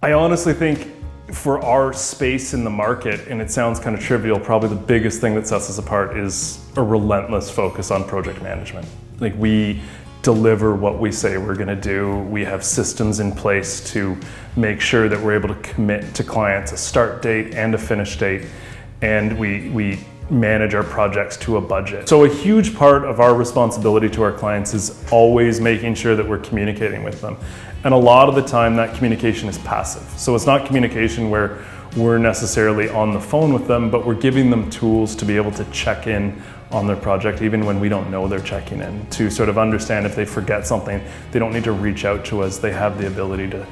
I honestly think for our space in the market, and it sounds kind of trivial, probably the biggest thing that sets us apart is a relentless focus on project management. Like, we deliver what we say we're going to do. We have systems in place to make sure that we're able to commit to clients a start date and a finish date, and we manage our projects to a budget. So a huge part of our responsibility to our clients is always making sure that we're communicating with them. And a lot of the time that communication is passive. So it's not communication where we're necessarily on the phone with them, but we're giving them tools to be able to check in on their project, even when we don't know they're checking in, to sort of understand if they forget something, they don't need to reach out to us. They have the ability to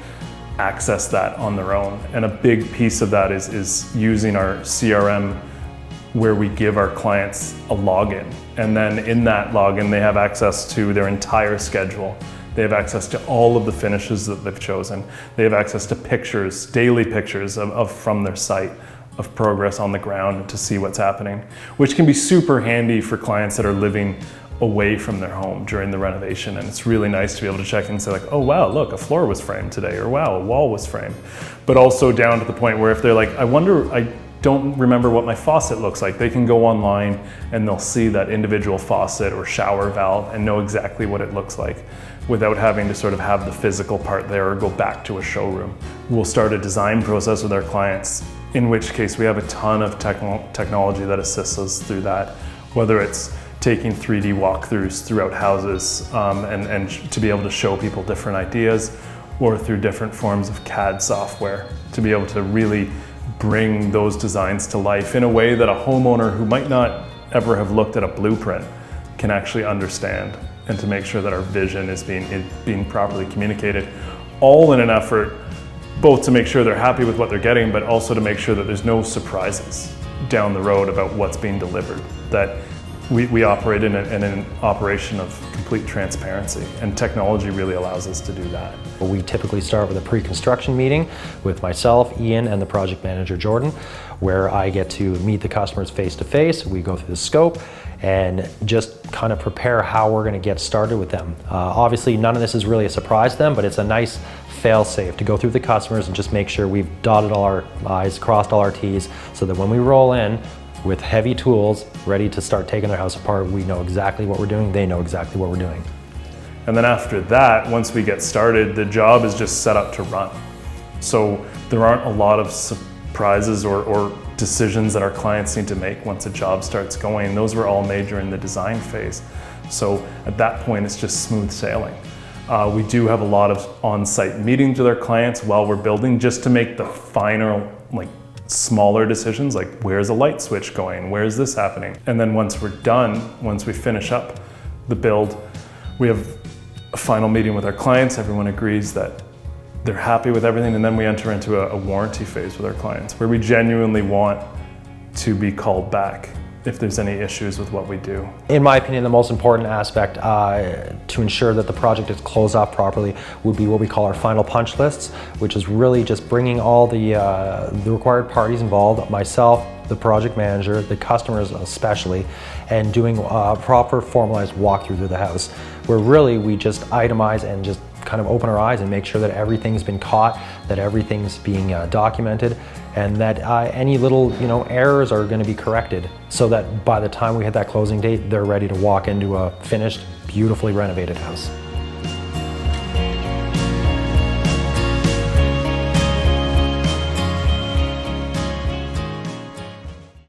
access that on their own. And a big piece of that is using our CRM, where we give our clients a login. And then in that login, they have access to their entire schedule. They have access to all of the finishes that they've chosen. They have access to pictures, daily pictures from their site, of progress on the ground to see what's happening, which can be super handy for clients that are living away from their home during the renovation. And it's really nice to be able to check in and say like, oh wow, look, a floor was framed today, or wow, a wall was framed. But also down to the point where if they're like, I don't remember what my faucet looks like, they can go online and they'll see that individual faucet or shower valve and know exactly what it looks like without having to sort of have the physical part there or go back to a showroom. We'll start a design process with our clients, in which case we have a ton of technology that assists us through that, whether it's taking 3D walkthroughs throughout houses and to be able to show people different ideas, or through different forms of CAD software to be able to really bring those designs to life in a way that a homeowner who might not ever have looked at a blueprint can actually understand, and to make sure that our vision is being properly communicated, all in an effort both to make sure they're happy with what they're getting, but also to make sure that there's no surprises down the road about what's being delivered, that we operate in an operation of complete transparency, and technology really allows us to do that. We typically start with a pre-construction meeting with myself, Ian, and the project manager, Jordan, where I get to meet the customers face to face. We go through the scope and just kind of prepare how we're going to get started with them. Obviously, none of this is really a surprise to them, but it's a nice fail-safe to go through the customers and just make sure we've dotted all our I's, crossed all our T's, so that when we roll in with heavy tools, ready to start taking their house apart, we know exactly what we're doing, they know exactly what we're doing. And then after that, once we get started, the job is just set up to run. So there aren't a lot of surprises or decisions that our clients need to make once a job starts going. Those were all made during the design phase. So at that point, it's just smooth sailing. We do have a lot of on-site meetings with our clients while we're building, just to make the final, smaller decisions, like where's a light switch going, where's this happening? And then once we're done, once we finish up the build, we have a final meeting with our clients. Everyone agrees that they're happy with everything, and then we enter into a warranty phase with our clients, where we genuinely want to be called back if there's any issues with what we do. In my opinion, the most important aspect to ensure that the project is closed off properly would be what we call our final punch lists, which is really just bringing all the required parties involved, myself, the project manager, the customers especially, and doing a proper formalized walkthrough through the house, where really we just itemize and just kind of open our eyes and make sure that everything's been caught, that everything's being documented, and that any little errors are going to be corrected, so that by the time we hit that closing date, they're ready to walk into a finished, beautifully renovated house.